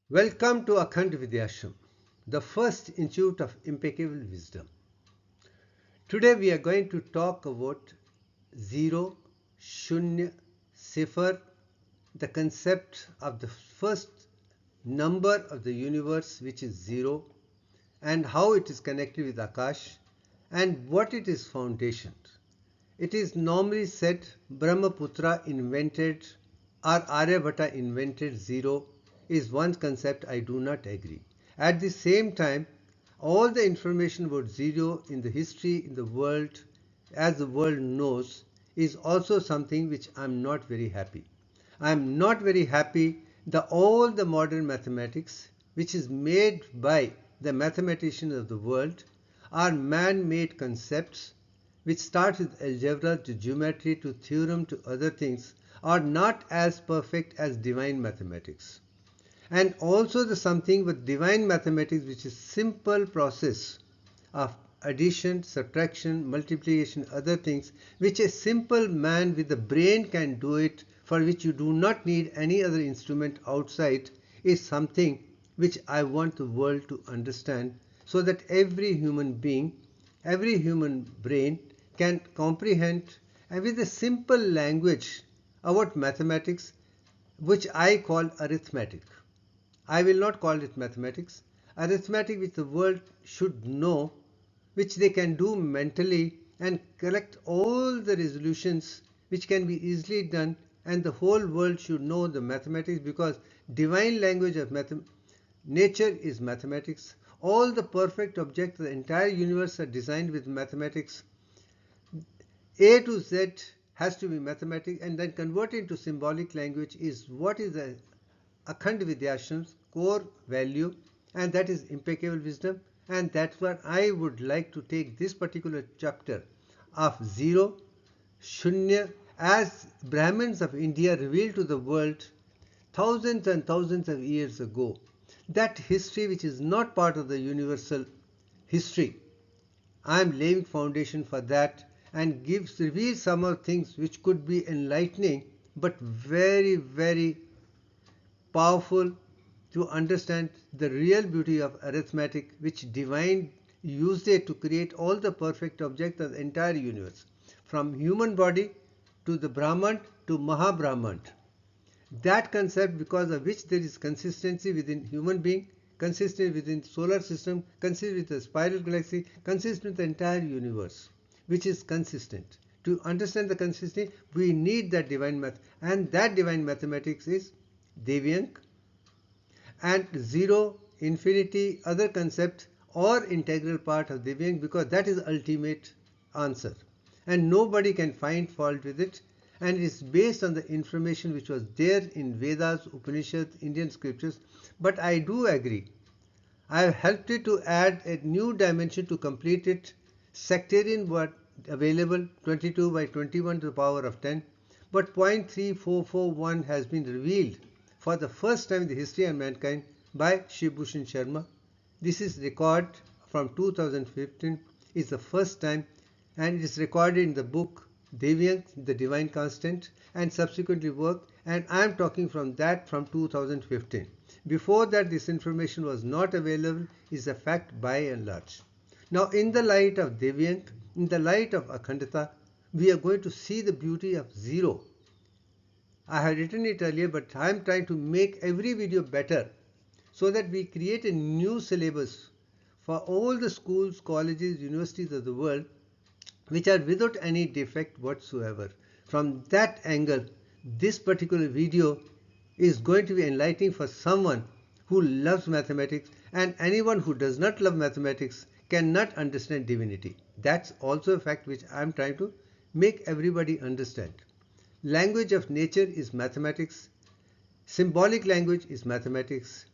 Welcome to AKHAND Vidyashram, the first institute of impeccable wisdom. Today we are going to talk about zero, shunya, cipher, the concept of the first number of the universe, which is zero, and how it is connected with Akash and what it is foundation. It is normally said Brahmaputra invented or Aryabhata invented zero is one concept I do not agree. At the same time, all the information about zero in the history in the world, as the world knows, is also something which I am not very happy. I am not very happy that all the modern mathematics which is made by the mathematicians of the world are man-made concepts which start with algebra to geometry to theorem to other things are not as perfect as divine mathematics. And also the something with divine mathematics, which is simple process of addition, subtraction, multiplication, other things which a simple man with the brain can do it, for which you do not need any other instrument outside, is something which I want the world to understand, so that every human being, every human brain can comprehend, and with a simple language about mathematics, which I call arithmetic. I will not call it mathematics. Arithmetic which the world should know, which they can do mentally and collect all the resolutions which can be easily done, and the whole world should know the mathematics, because divine language of nature is mathematics. All the perfect objects, the entire universe are designed with mathematics. A to Z has to be mathematics, and then converted into symbolic language is what is the Akhand Vidyashram's core value, and that is impeccable wisdom. And that's what I would like to take this particular chapter of zero, shunya, as Brahmins of India revealed to the world thousands and thousands of years ago. That history which is not part of the universal history, I am laying foundation for that, and reveals some of things which could be enlightening but very, very powerful to understand the real beauty of arithmetic, which divine used it to create all the perfect objects of the entire universe, from human body to the Brahman to Mahabrahman. That concept, because of which there is consistency within human being, consistent within solar system, consistent with the spiral galaxy, consistent with the entire universe, which is consistent. To understand the consistency, we need that divine math, and that divine mathematics is Devyank, and zero, infinity, other concepts or integral part of Devyank, because that is ultimate answer. And nobody can find fault with it, and it is based on the information which was there in Vedas, Upanishads, Indian scriptures. But I do agree, I have helped it to add a new dimension to complete it. Sectarian word available 22 by 21 to the power of 10, but 0.3441 has been revealed for the first time in the history of mankind by Shivbhushan Sharma. This is record from 2015, is the first time, and it is recorded in the book Devyank, the Divine Constant, and subsequently work, and I am talking from that from 2015. Before that, this information was not available, is a fact by and large. Now, in the light of Devyank, in the light of Akhandata, we are going to see the beauty of zero. I had written it earlier, but I am trying to make every video better, so that we create a new syllabus for all the schools, colleges, universities of the world, which are without any defect whatsoever. From that angle, this particular video is going to be enlightening for someone who loves mathematics, and anyone who does not love mathematics cannot understand divinity. That's also a fact which I am trying to make everybody understand. Language of nature is mathematics, symbolic language is mathematics,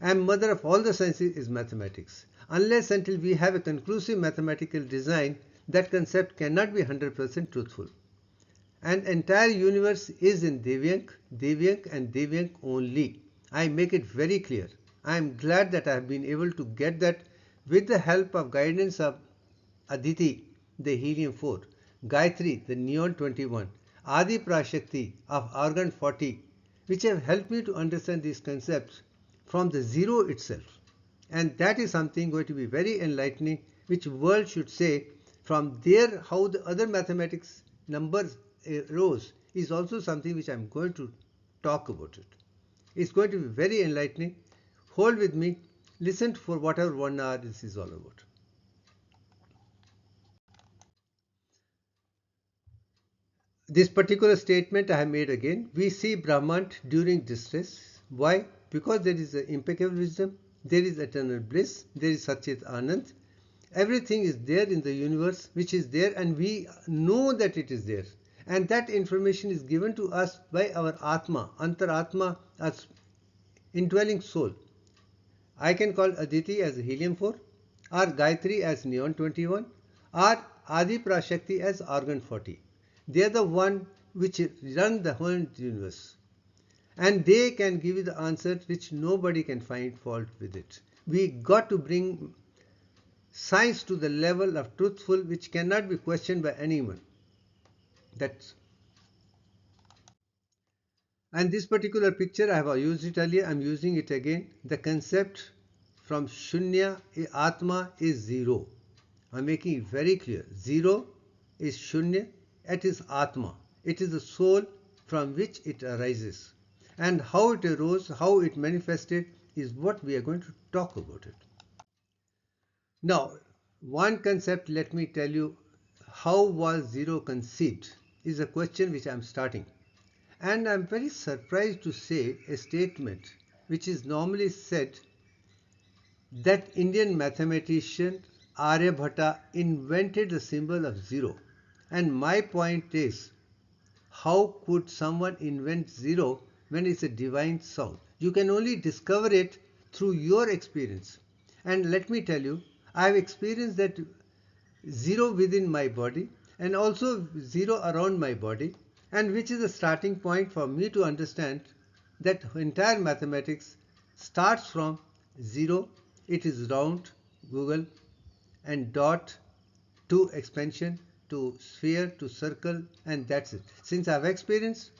and mother of all the sciences is mathematics. Unless until we have a conclusive mathematical design, that concept cannot be 100% truthful. And entire universe is in Devyank, Devyank and Devyank only. I make it very clear. I am glad that I have been able to get that with the help of guidance of Aditi, the helium-4, Gayatri, the neon-21, Adi Prashakti of argon-40, which have helped me to understand these concepts from the zero itself. And that is something going to be very enlightening, which world should say from there how the other mathematics numbers arose is also something which I'm going to talk about it. It's going to be very enlightening. Hold with me. Listen for whatever 1 hour this is all about. This particular statement I have made again. We see Brahman during distress. Why? Because there is an impeccable wisdom, there is eternal bliss, there is Satchit Anand. Everything is there in the universe which is there, and we know that it is there. And that information is given to us by our Atma, Antaratma, as indwelling soul. I can call Aditi as helium-4, or Gayatri as neon-21, or Adi Prashakti as argon-40. They are the one which run the whole universe. And they can give you the answer which nobody can find fault with it. We got to bring science to the level of truthful which cannot be questioned by anyone. And this particular picture I have used it earlier, I am using it again. The concept from Shunya, Atma is zero. I am making it very clear. Zero is Shunya, it is Atma. It is the soul from which it arises. And how it arose, how it manifested is what we are going to talk about it. Now, one concept, let me tell you, how was zero conceived is a question which I am starting. And I am very surprised to say a statement which is normally said that Indian mathematician Aryabhata invented the symbol of zero. And my point is, how could someone invent zero when it's a divine sound? You can only discover it through your experience. And let me tell you, I have experienced that zero within my body and also zero around my body, and which is a starting point for me to understand that entire mathematics starts from zero. It is round, Google, and dot to expansion to sphere to circle, and that's it. Since I've experienced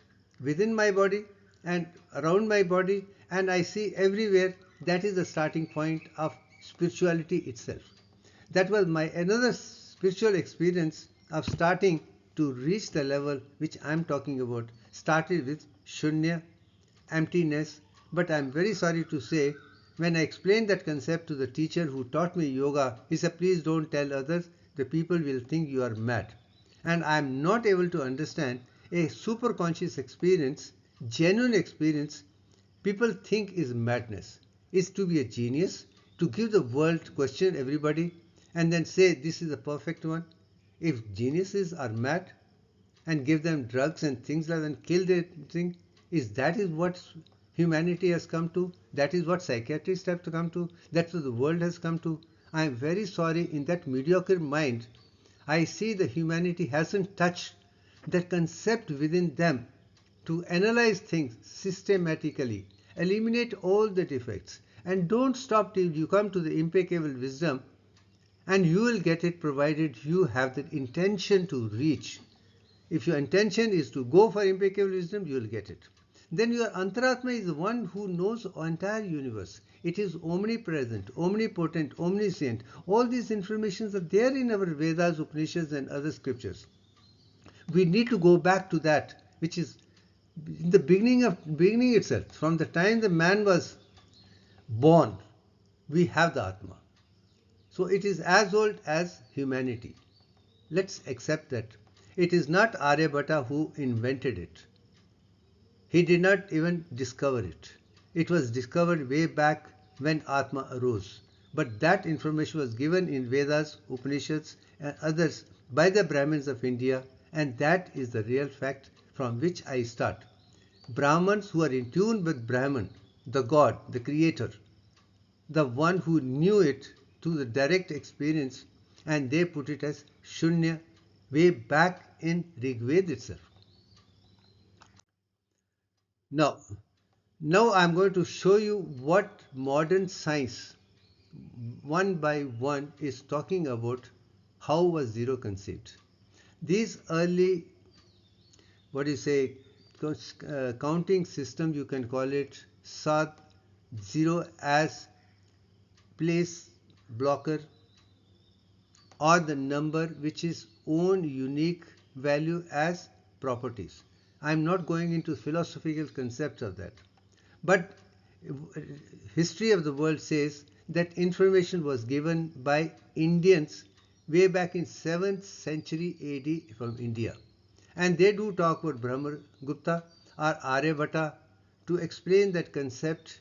within my body and around my body, and I see everywhere, that is the starting point of spirituality itself. That was my another spiritual experience of starting to reach the level which I am talking about. Started with Shunya, emptiness, but I am very sorry to say, when I explained that concept to the teacher who taught me yoga, he said, please don't tell others, the people will think you are mad. And I am not able to understand a super conscious experience, genuine experience, people think is madness. Is to be a genius, to give the world, question everybody, and then say this is the perfect one. If geniuses are mad and give them drugs and things like that and kill their thing, is what humanity has come to? That is what psychiatrists have to come to? That's what the world has come to? I am very sorry, in that mediocre mind, I see the humanity hasn't touched the concept within them to analyze things systematically, eliminate all the defects, and don't stop till you come to the impeccable wisdom, and you will get it provided you have the intention to reach. If your intention is to go for impeccable wisdom, you will get it. Then your Antaratma is the one who knows the entire universe. It is omnipresent, omnipotent, omniscient. All these informations are there in our Vedas, Upanishads and other scriptures. We need to go back to that, which is in the beginning itself. From the time the man was born, we have the Atma. So it is as old as humanity. Let's accept that. It is not Aryabhata who invented it. He did not even discover it. It was discovered way back when Atma arose. But that information was given in Vedas, Upanishads and others by the Brahmins of India, and that is the real fact from which I start. Brahmins who are in tune with Brahman, the God, the creator, the one who knew it through the direct experience, and they put it as Shunya way back in Rig Veda itself. Now I'm going to show you what modern science one by one is talking about. How was zero conceived? These early, what do you say, counting system, you can call it Sad, 0 as place blocker, or the number which is own unique value as properties. I am not going into philosophical concepts of that. But history of the world says that information was given by Indians way back in 7th century AD from India. And they do talk about Brahmagupta or Aryabhata to explain that concept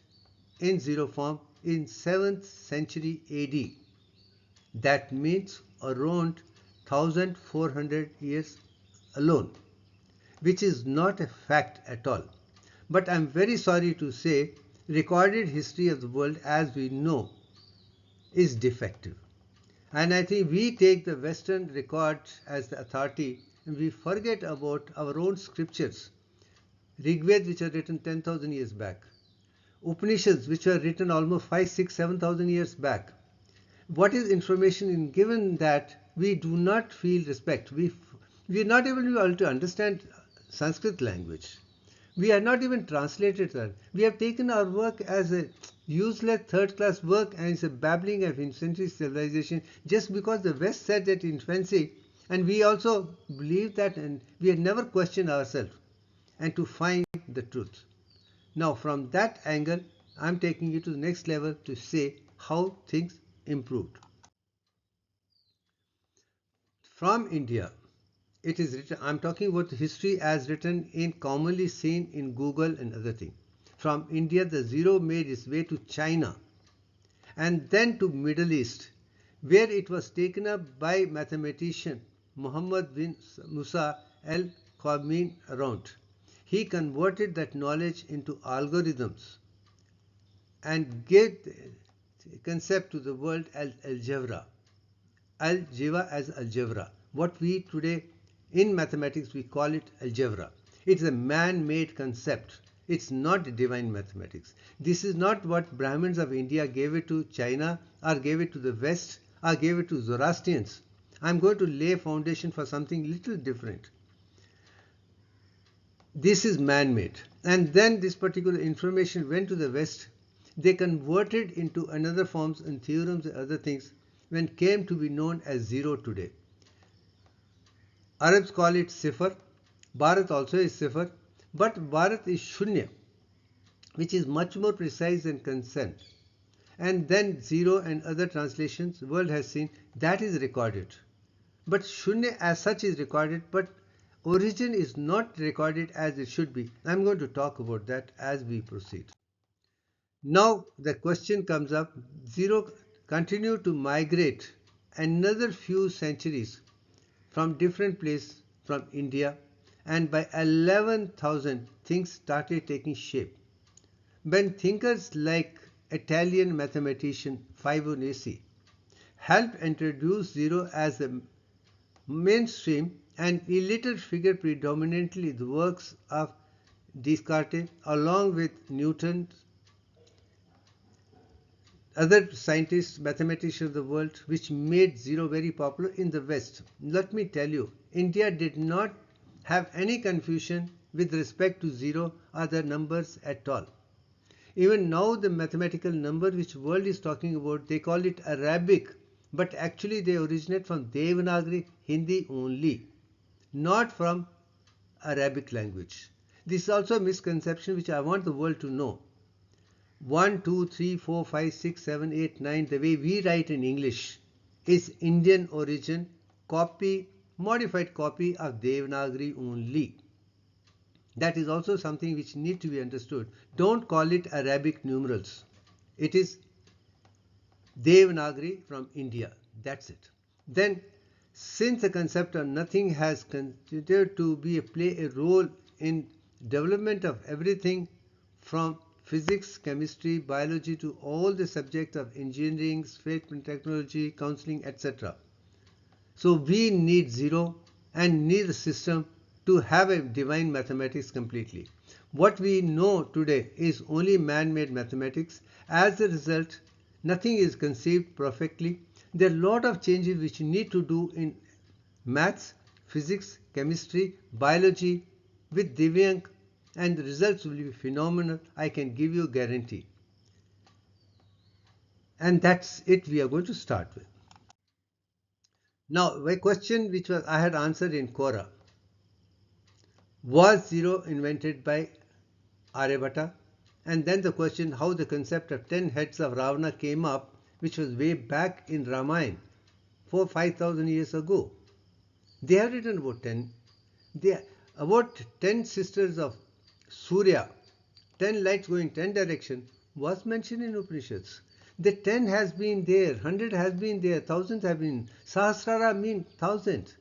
in zero form in 7th century AD. That means around 1400 years alone, which is not a fact at all. But I'm very sorry to say, recorded history of the world as we know is defective. And I think we take the Western record as the authority and we forget about our own scriptures. Rig Veda, which are written 10,000 years back. Upanishads, which were written almost 5, 6, 7,000 years back. What is information in given that we do not feel respect? We are not able to understand Sanskrit language. We are not even translated that. We have taken our work as a useless third class work and it's a babbling of infantry civilization just because the West said that in fancy, and we also believe that, and we have never questioned ourselves and to find the truth. Now from that angle I'm taking you to the next level to say how things improved. From India, it is written, I'm talking about history as written in commonly seen in Google and other things. From India, the zero made its way to China and then to Middle East, where it was taken up by mathematician Muhammad bin Musa al-Qamin around. He converted that knowledge into algorithms and gave the concept to the world as algebra. Algebra as algebra. What we today in mathematics we call it algebra. It's a man-made concept. It's not divine mathematics. This is not what Brahmins of India gave it to China or gave it to the West or gave it to Zoroastrians. I'm going to lay a foundation for something little different. This is man-made. And then this particular information went to the West. They converted into another forms and theorems and other things when came to be known as zero today. Arabs call it Sifar. Bharat also is Sifar. But Bharat is Shunya, which is much more precise and concerned. And then zero and other translations the world has seen, that is recorded. But Shunya as such is recorded, but origin is not recorded as it should be. I'm going to talk about that as we proceed. Now the question comes up, zero continued to migrate another few centuries from different places from India, and by 11,000 things started taking shape. When thinkers like Italian mathematician Fibonacci helped introduce zero as a mainstream, and he later figured predominantly the works of Descartes along with Newton, other scientists, mathematicians of the world, which made zero very popular in the West. Let me tell you, India did not have any confusion with respect to zero or the numbers at all. Even now the mathematical number which world is talking about, they call it Arabic, but actually they originate from Devanagari Hindi only, not from Arabic language. This is also a misconception which I want the world to know. 1, 2, 3, 4, 5, 6, 7, 8, 9, the way we write in English is Indian origin, copy, modified copy of Devanagari only. That is also something which needs to be understood. Don't call it Arabic numerals. It is Devanagari from India. That's it. Then, since the concept of nothing has considered to play a role in development of everything from physics, chemistry, biology to all the subjects of engineering, space and technology, counseling, etc. So we need zero and need a system to have a divine mathematics completely. What we know today is only man-made mathematics. As a result, nothing is conceived perfectly. There are a lot of changes which you need to do in maths, physics, chemistry, biology with Divyank, and the results will be phenomenal. I can give you a guarantee. And that's it we are going to start with. Now, my question which was I had answered in Quora, was zero invented by Aryabhata? And then the question how the concept of 10 heads of Ravana came up, which was way back in Ramayana, 5,000 years ago. They have written about 10. They, about 10 sisters of Surya, 10 lights going 10 direction was mentioned in Upanishads. The 10 has been there, 100 has been there, thousands have been. Sahasrara means thousand.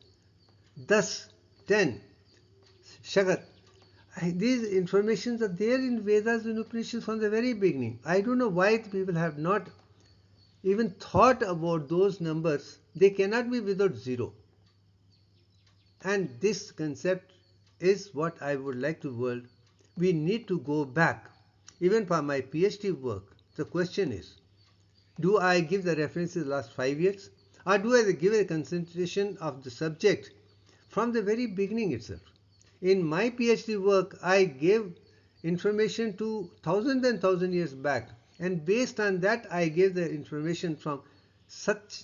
Thus, 10. Shagat. These informations are there in Vedas and Upanishads from the very beginning. I don't know why people have not even thought about those numbers. They cannot be without zero. And this concept is what I would like to world. We need to go back. Even for my PhD work, the question is, do I give the references last 5 years? Or do I give a concentration of the subject from the very beginning itself? In my PhD work, I gave information to thousands and thousand years back, and based on that, I gave the information from such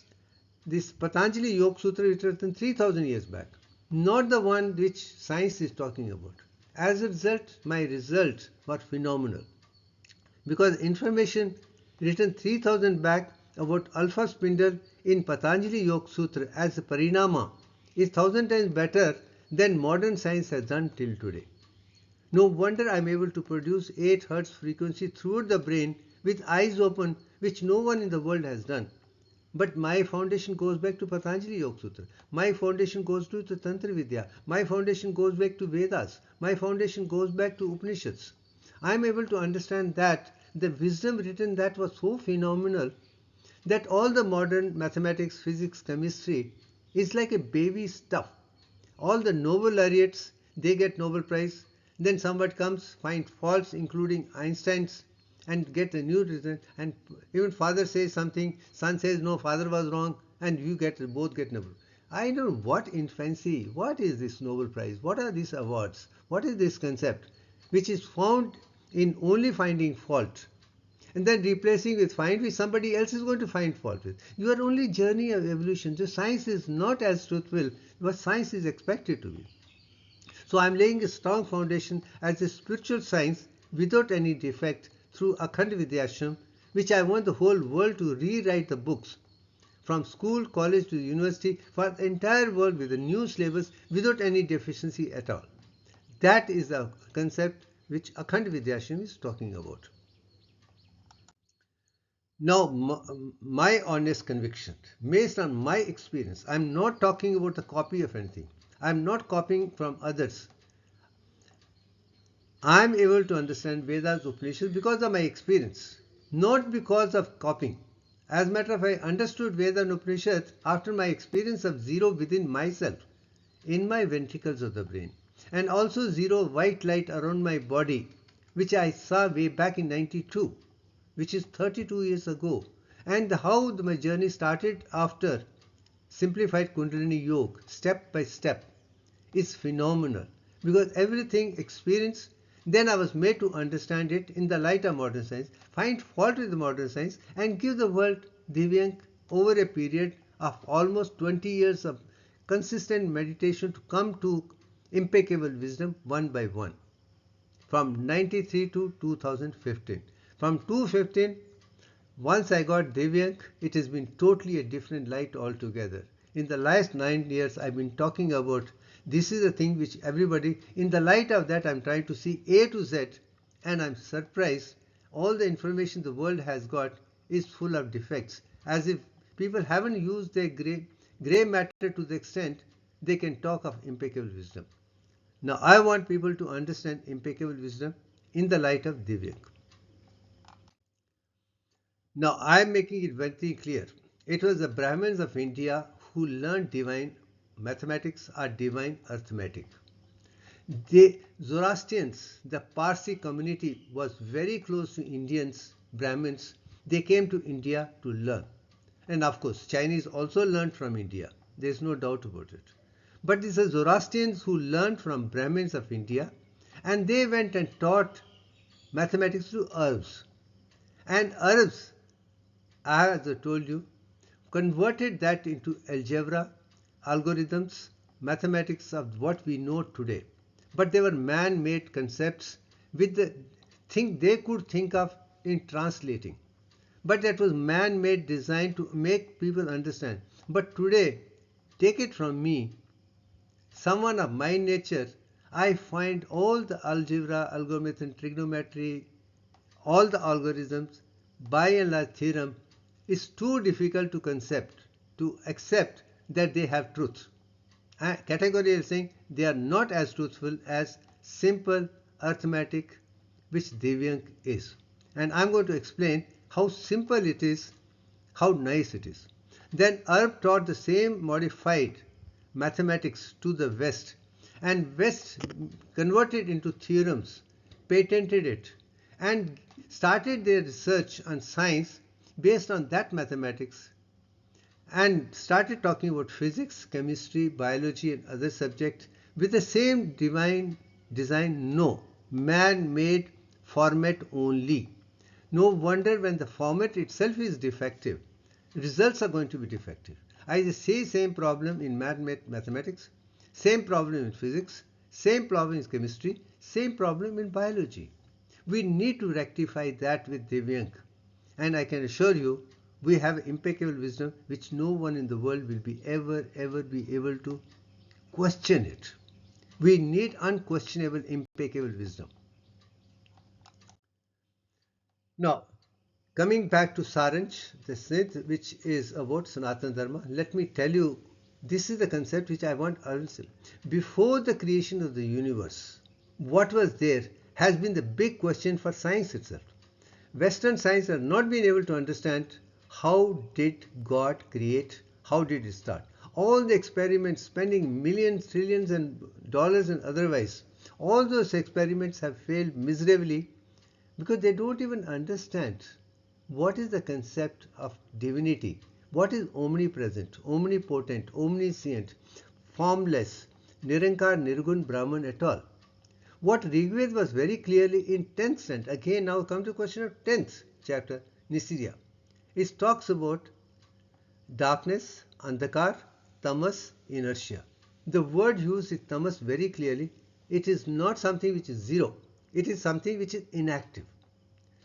this Patanjali Yoga Sutra, which was written 3,000 years back, not the one which science is talking about. As a result, my results were phenomenal because information written 3,000 back about alpha spindle in Patanjali Yoga Sutra as a parinama is 1,000 times better than modern science has done till today. No wonder I am able to produce 8 Hz frequency throughout the brain with eyes open, which no one in the world has done. But my foundation goes back to Patanjali Yoga Sutra. My foundation goes to the Tantra Vidya. My foundation goes back to Vedas. My foundation goes back to Upanishads. I am able to understand that the wisdom written that was so phenomenal that all the modern mathematics, physics, chemistry is like a baby stuff. All the Nobel laureates, they get Nobel Prize. Then somebody comes, find faults, including Einstein's, and get a new result. And even father says something, son says no, father was wrong, and you both get Nobel. I don't know what in fancy, what is this Nobel Prize? What are these awards? What is this concept, which is found in only finding fault, and then replacing with find which somebody else is going to find fault with. Your only journey of evolution. So science is not as truthful what science is expected to be. So I am laying a strong foundation as a spiritual science without any defect through AKHAND Vidyashram, which I want the whole world to rewrite the books from school, college to university for the entire world with a new syllabus without any deficiency at all. That is the concept which AKHAND Vidyashram is talking about. Now, my honest conviction, based on my experience, I am not talking about the copy of anything. I am not copying from others. I am able to understand Vedas, Upanishads because of my experience, not because of copying. As a matter of fact, I understood Vedas and Upanishads after my experience of zero within myself, in my ventricles of the brain, and also zero white light around my body, which I saw way back in 92. Which is 32 years ago, and how my journey started after simplified Kundalini Yoga, step by step, is phenomenal because everything experienced, then I was made to understand it in the light of modern science, find fault with the modern science, and give the world Divyank over a period of almost 20 years of consistent meditation to come to impeccable wisdom one by one, from 93 to 2015. From 2015, once I got Divyank, it has been totally a different light altogether. In the last 9 years, I've been talking about this is the thing which everybody, in the light of that, I'm trying to see A to Z, and I'm surprised all the information the world has got is full of defects, as if people haven't used their gray matter to the extent they can talk of impeccable wisdom. Now, I want people to understand impeccable wisdom in the light of Divyank. Now I am making it very clear. It was the Brahmins of India who learned divine mathematics or divine arithmetic. The Zoroastrians, the Parsi community, was very close to Indians, Brahmins. They came to India to learn. And of course, Chinese also learned from India. There is no doubt about it. But these are Zoroastrians who learned from Brahmins of India, and they went and taught mathematics to Arabs. And Arabs as I told you, converted that into algebra, algorithms, mathematics of what we know today. But they were man-made concepts with the thing they could think of in translating. But that was man-made design to make people understand. But today, take it from me, someone of my nature, I find all the algebra, algorithm, trigonometry, all the algorithms, by and large theorem, is too difficult to accept that they have truth. Categorically saying they are not as truthful as simple arithmetic, which Divyank is. And I'm going to explain how simple it is, how nice it is. Then Arab taught the same modified mathematics to the West, and West converted into theorems, patented it, and started their research on science based on that mathematics, and started talking about physics, chemistry, biology, and other subjects with the same divine design. No, man-made format only. No wonder when the format itself is defective, results are going to be defective. I say same problem in mathematics, same problem in physics, same problem in chemistry, same problem in biology. We need to rectify that with Divyank. And I can assure you, we have impeccable wisdom which no one in the world will be ever be able to question it. We need unquestionable impeccable wisdom. Now, coming back to Saranch, the Snit, which is about Sanatana Dharma, let me tell you, this is the concept which I want also. Before the creation of the universe, what was there has been the big question for science itself. Western science has not been able to understand how did God create, how did it start. All the experiments, spending millions, trillions and dollars and otherwise, all those experiments have failed miserably because they don't even understand what is the concept of divinity, what is omnipresent, omnipotent, omniscient, formless, Nirankar, Nirgun, Brahman at all. What Rigved was very clearly in 10th stanza, again now come to question of 10th chapter, Nisirya. It talks about darkness, andhakar, tamas, inertia. The word used is tamas very clearly. It is not something which is zero. It is something which is inactive.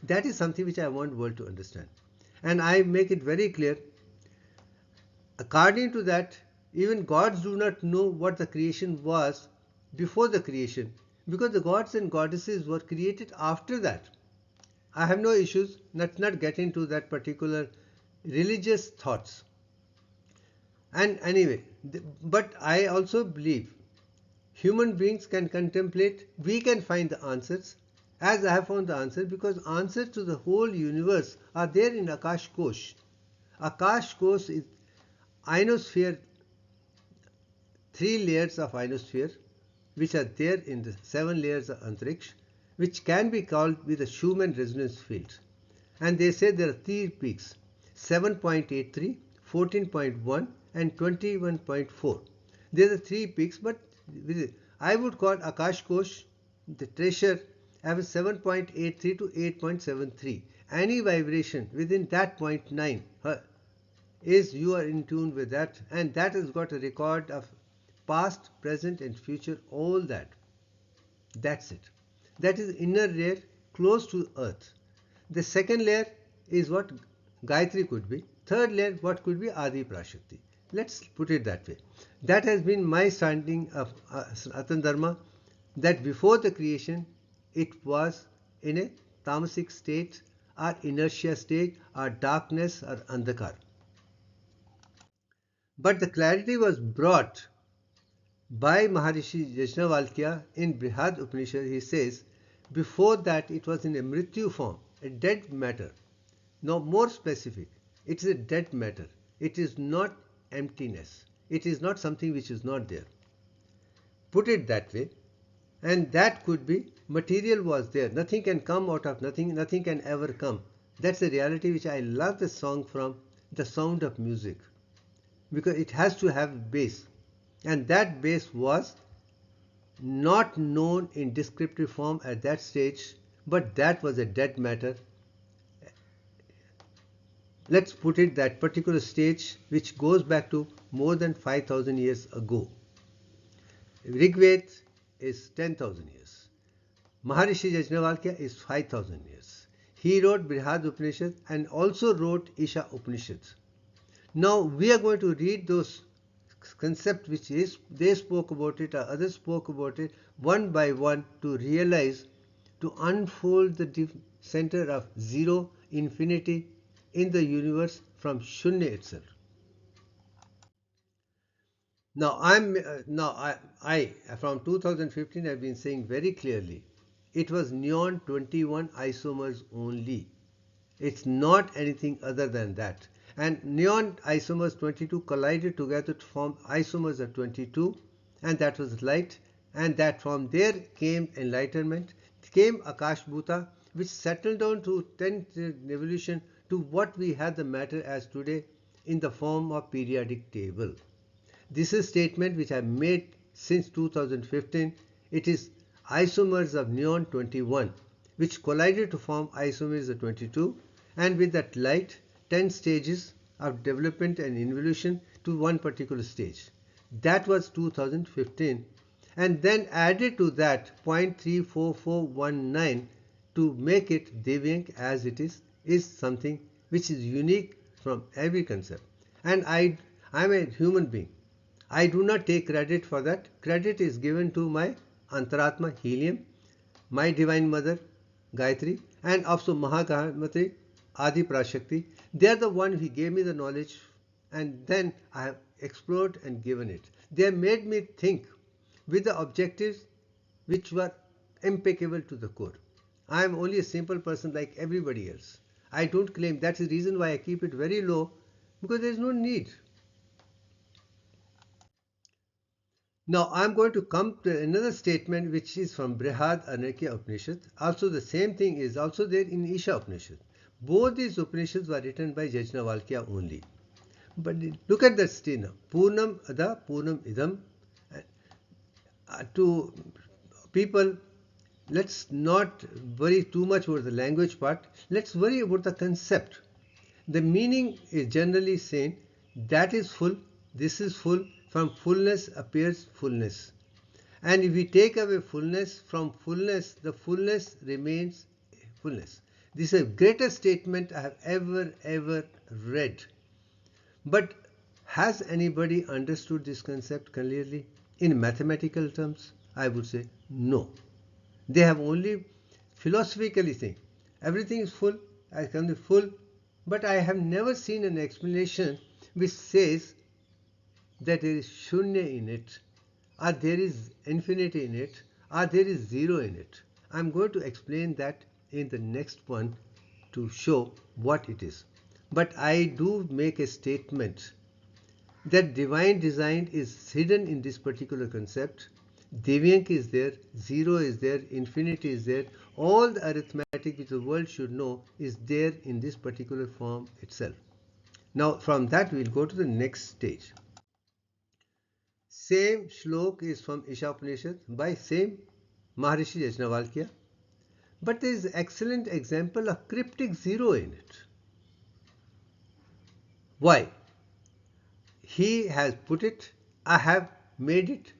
That is something which I want world to understand. And I make it very clear. According to that, even gods do not know what the creation was before the creation, because the gods and goddesses were created after that. I have no issues, not get into that particular religious thoughts. And anyway, but I also believe human beings can contemplate, we can find the answers, as I have found the answer, because answers to the whole universe are there in Akash Kosh. Akash Kosh is ionosphere, 3 layers of ionosphere, which are there in the 7 layers of Antariksh, which can be called with the Schumann resonance field. And they say there are 3 peaks, 7.83, 14.1 and 21.4. There are 3 peaks, but I would call Akash Kosh, the treasure, have 7.83 to 8.73. Any vibration within that 0.9 is you are in tune with that, and that has got a record of past, present and future, all that. That's it. That is inner layer close to earth. The second layer is what Gayatri could be. Third layer what could be Adi Prashakti. Let's put it that way. That has been my standing of Sanatana Dharma, that before the creation it was in a tamasic state or inertia state or darkness or andhakar. But the clarity was brought by Maharishi Yajnavalkya in Brihad Upanishad. He says, before that it was in a mrityu form, a dead matter. Now more specific, it is a dead matter. It is not emptiness. It is not something which is not there. Put it that way. And that could be material was there. Nothing can come out of nothing. Nothing can ever come. That's the reality which I love the song from, The Sound of Music. Because it has to have base. And that base was not known in descriptive form at that stage, but that was a dead matter. let's put it that particular stage which goes back to more than 5000 years ago. Rig Veda is 10,000 years. Maharishi Yajnavalkya is 5000 years. He wrote Brihad Upanishad and also wrote Isha Upanishads. Now we are going to read those concepts which is they spoke about it or others spoke about it one by one to realize, to unfold the center of zero, infinity in the universe from Shunya itself. Now I from 2015 I've been saying very clearly it was neon 21 isomers only. It's not anything other than that. And neon isomers 22 collided together to form isomers of 22, and that was light, and that from there came enlightenment, came Akash Bhuta, which settled down to 10th evolution to what we have the matter as today in the form of periodic table. This is a statement which I made since 2015. It is isomers of neon 21 which collided to form isomers of 22, and with that light 10 stages of development and evolution to one particular stage. That was 2015, and then added to that 0.34419 to make it Devyank as it is something which is unique from every concept. And I'm a human being. I do not take credit for that. Credit is given to my Antaratma Helium, my Divine Mother Gayatri, and also Mahagamatri Adi Prashakti. They are the one who gave me the knowledge, and then I have explored and given it. They have made me think with the objectives which were impeccable to the core. I am only a simple person like everybody else. I don't claim. That's the reason why I keep it very low, because there is no need. Now I am going to come to another statement which is from Brihad Anarkya Upanishad. Also the same thing is also there in Isha Upanishad. Both these Upanishads were written by Yajnavalkya only. But look at that statement. Purnam Ada Purnam Idam. To people, let's not worry too much about the language part. Let's worry about the concept. The meaning is generally saying that is full, this is full, from fullness appears fullness. And if we take away fullness from fullness, the fullness remains fullness. This is the greatest statement I have ever read. But has anybody understood this concept clearly? In mathematical terms, I would say no. They have only philosophically think everything is full, I come to full, but I have never seen an explanation which says that there is shunya in it, or there is infinity in it, or there is zero in it. I am going to explain that in the next one to show what it is. But I do make a statement that divine design is hidden in this particular concept. Devyank is there, zero is there, infinity is there. All the arithmetic which the world should know is there in this particular form itself. Now from that we will go to the next stage. Same shlok is from Isha Upanishad by same Maharishi Yajnavalkya, but there is an excellent example of cryptic zero in it. Why? He has put it, I have made it.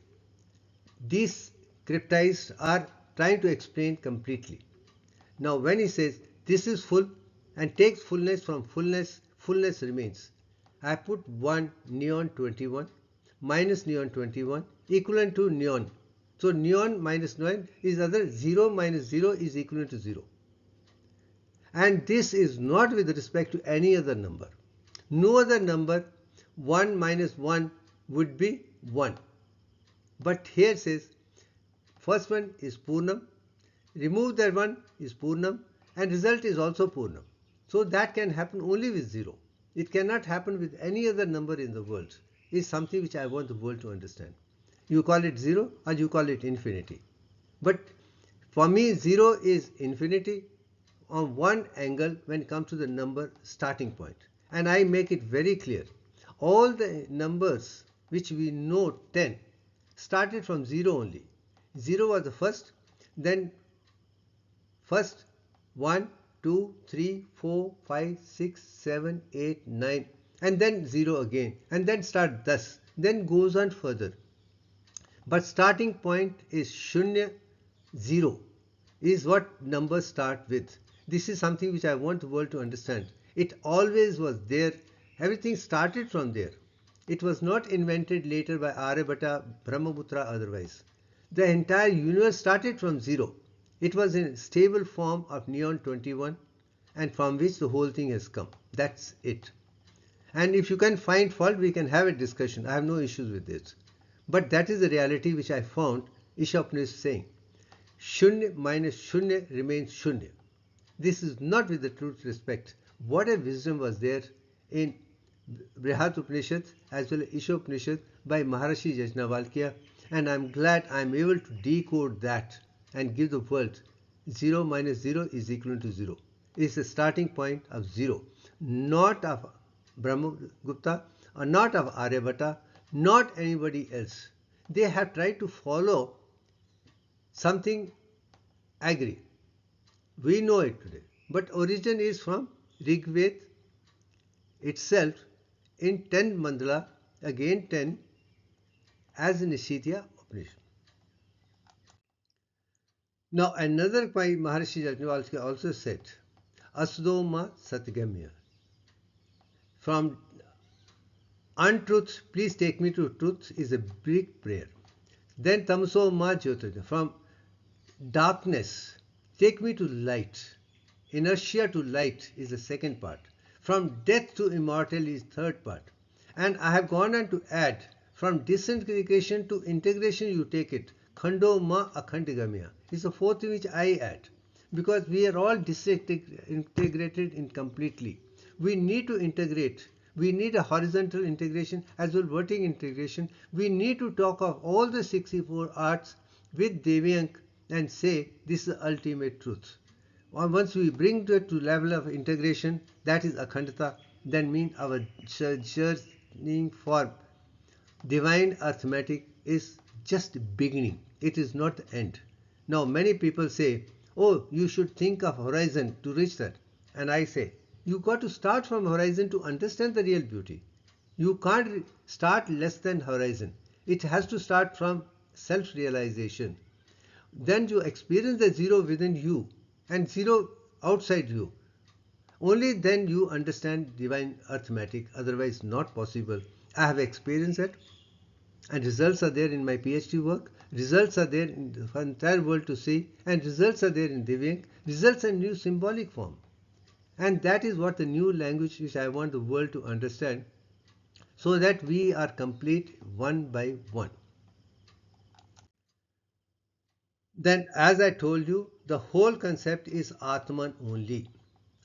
These cryptists are trying to explain completely. Now when he says this is full and takes fullness from fullness, fullness remains. I put 1 neon 21 minus neon 21 equivalent to neon. So neon minus neon is other 0 minus 0 is equivalent to 0. And this is not with respect to any other number. No other number 1 minus 1 would be 1. But here it says first one is Purnam, remove that one is Purnam, and result is also Purnam. So that can happen only with 0. It cannot happen with any other number in the world. Is something which I want the world to understand. You call it 0 or you call it infinity. But for me 0 is infinity on one angle when it comes to the number starting point. And I make it very clear. All the numbers which we know 10 started from 0 only. 0 was the first, then first 1, 2, 3, 4, 5, 6, 7, 8, 9, and then 0 again, and then start thus, then goes on further. But starting point is Shunya, 0 is what numbers start with. This is something which I want the world to understand. It always was there. Everything started from there. It was not invented later by Aryabhata, Brahmgupta, otherwise. The entire universe started from 0. It was in stable form of neon 21, and from which the whole thing has come. That's it. And if you can find fault, we can have a discussion. I have no issues with this. But that is the reality which I found Upanishad saying. Shunya minus Shunya remains Shunya. This is not with the truth respect. What a wisdom was there in Brihat Upanishad as well as Upanishad by Maharishi Yajnavalkya, and I am glad I am able to decode that and give the world 0 minus 0 is equal to 0. It is the starting point of 0, not of Brahmagupta or not of Aryabhata, not anybody else. They have tried to follow something agree. We know it today. But origin is from Rig Veda itself in 10 mandala, again 10, as in Nishitya Upanishad. Now another by Maharishi Yajnavalkya also said, Asdoma Satgamya. From untruth, please take me to truth is a big prayer. Then Tamso Ma Jyotirgya. From darkness, take me to light. Inertia to light is the second part. From death to immortality is third part. And I have gone on to add, from disintegration to integration you take it. Khando ma akhandigamya is the fourth thing which I add. Because we are all disintegrated incompletely. We need to integrate. We need a horizontal integration as well as vertical integration. We need to talk of all the 64 arts with Devyank and say this is the ultimate truth. Once we bring it to level of integration, that is Akhandata, then means our journeying for divine arithmetic is just beginning. It is not the end. Now many people say, oh, you should think of horizon to reach that. And I say, you got to start from horizon to understand the real beauty. You can't start less than horizon. It has to start from self-realization. Then you experience the 0 within you and 0 outside you. Only then you understand divine arithmetic, otherwise not possible. I have experienced it, and results are there in my PhD work, results are there in the entire world to see, and results are there in Divyank, results in new symbolic form. And that is what the new language which I want the world to understand, so that we are complete one by one. Then, as I told you, the whole concept is Atman only.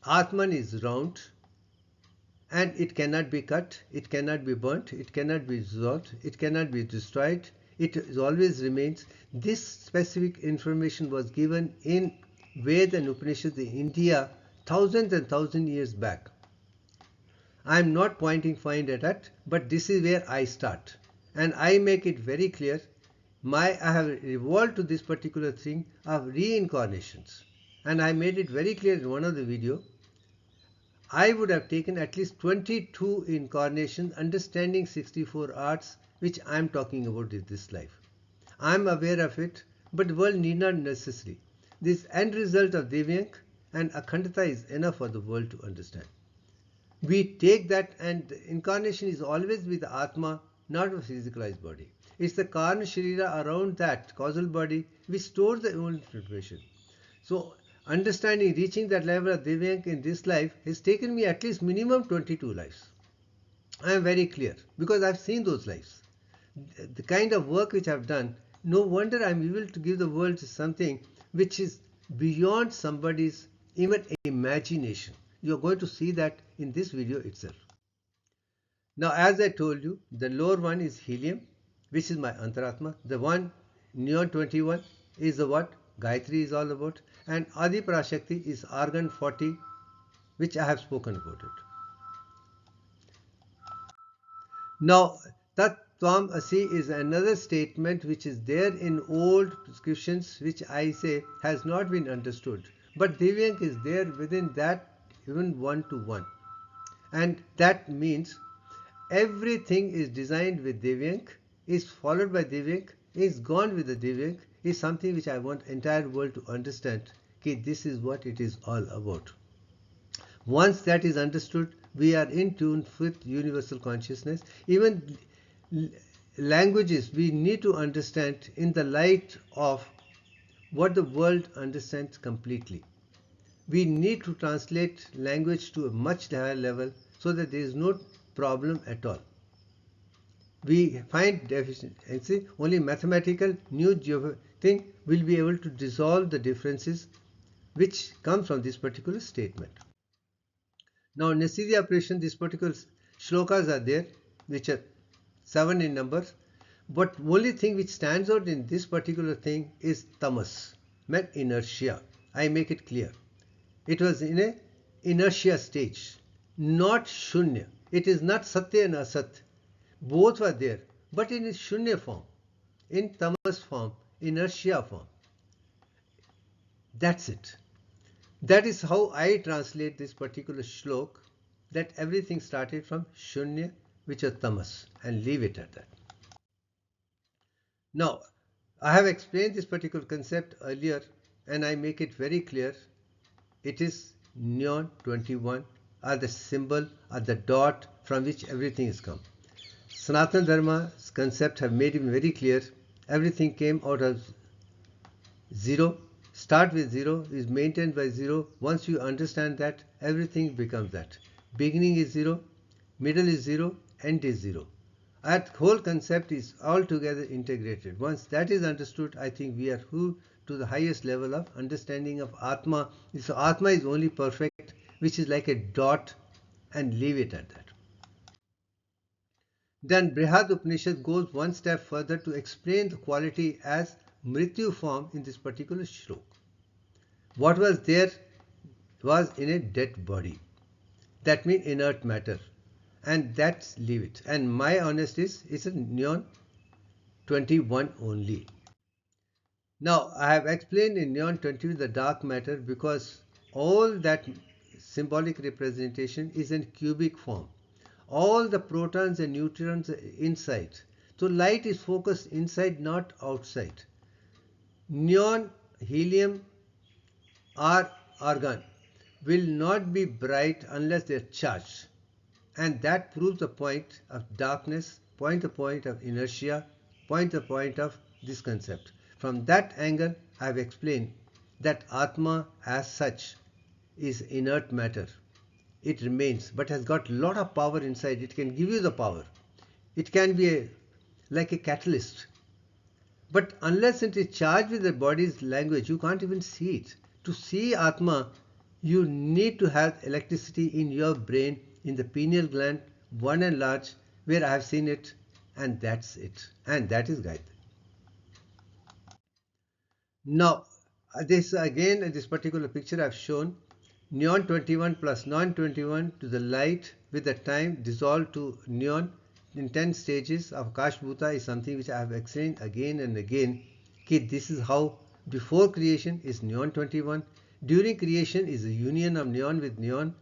Atman is round, and it cannot be cut, it cannot be burnt, it cannot be dissolved, it cannot be destroyed, it always remains. This specific information was given in Veda and Upanishads in India thousands and thousands years back. I am not pointing finger at that, but this is where I start. And I make it very clear. I have evolved to this particular thing of reincarnations. And I made it very clear in one of the videos. I would have taken at least 22 incarnations understanding 64 arts which I am talking about in this life. I am aware of it, but the world need not necessarily. This end result of Devyank and Akhandata is enough for the world to understand. We take that, and the incarnation is always with the Atma, not a physicalized body. It's the Karna Sharira around that causal body which stores the old information. So understanding, reaching that level of Devyank in this life has taken me at least minimum 22 lives. I am very clear because I've seen those lives. The kind of work which I've done, no wonder I'm able to give the world something which is beyond somebody's even imagination. You're going to see that in this video itself. Now, as I told you, the lower one is helium, which is my Antaratma. The one, neon 21, is the what Gayatri is all about. And Adi Parashakti is organ 40, which I have spoken about it. Now, Tat Tvam Asi is another statement which is there in old prescriptions, which I say has not been understood. but Divyank is there within that, even 1 to 1. And that means everything is designed with Divyank, is followed by Divyank, is gone with the Divyank, is something which I want entire world to understand. Okay, this is what it is all about. Once that is understood, we are in tune with universal consciousness. Even languages we need to understand in the light of what the world understands completely. We need to translate language to a much higher level so that there is no problem at all. We find deficiency, only mathematical new thing will be able to dissolve the differences which come from this particular statement. Now, Nasiri operation, these particular shlokas are there, which are 7 in number. But only thing which stands out in this particular thing is tamas, meant inertia. I make it clear. It was in a inertia stage, not shunya. It is not satya and asat. Both were there, but in its shunya form, in tamas form, inertia form. That's it. That is how I translate this particular shlok, that everything started from shunya, which is tamas, and leave it at that. Now, I have explained this particular concept earlier, and I make it very clear. It is neon 21, or the symbol, or the dot from which everything is come. Sanatana Dharma's concept have made it very clear. Everything came out of zero. Start with zero, is maintained by zero. Once you understand that, everything becomes that. Beginning is zero, middle is zero, end is zero. That whole concept is altogether integrated. Once that is understood, I think we are to the highest level of understanding of Atma. So Atma is only perfect, which is like a dot, and leave it at that. Then Brihad Upanishad goes one step further to explain the quality as Mrityu form in this particular shlok. What was there was in a dead body. That means inert matter. And that's leave it. And my honest is, it's a neon 21 only. Now, I have explained in neon 20 the dark matter because all that symbolic representation is in cubic form. All the protons and neutrons are inside. So light is focused inside, not outside. Neon, helium or argon will not be bright unless they are charged. And that proves the point of darkness, the point of inertia, the point of this concept. From that angle, I have explained that Atma as such is inert matter. It remains, but has got a lot of power inside. It can give you the power. It can be like a catalyst. But unless it is charged with the body's language, you can't even see it. To see Atma, you need to have electricity in your brain, in the pineal gland, one and large, where I have seen it, and that's it. And that is Gayatri. Now, this again, this particular picture I have shown, neon 21 plus non 21 to the light with the time dissolved to neon in 10 stages of AKASH Bhuta is something which I have explained again and again. Okay, this is how before creation is neon 21, during creation is a union of neon with neon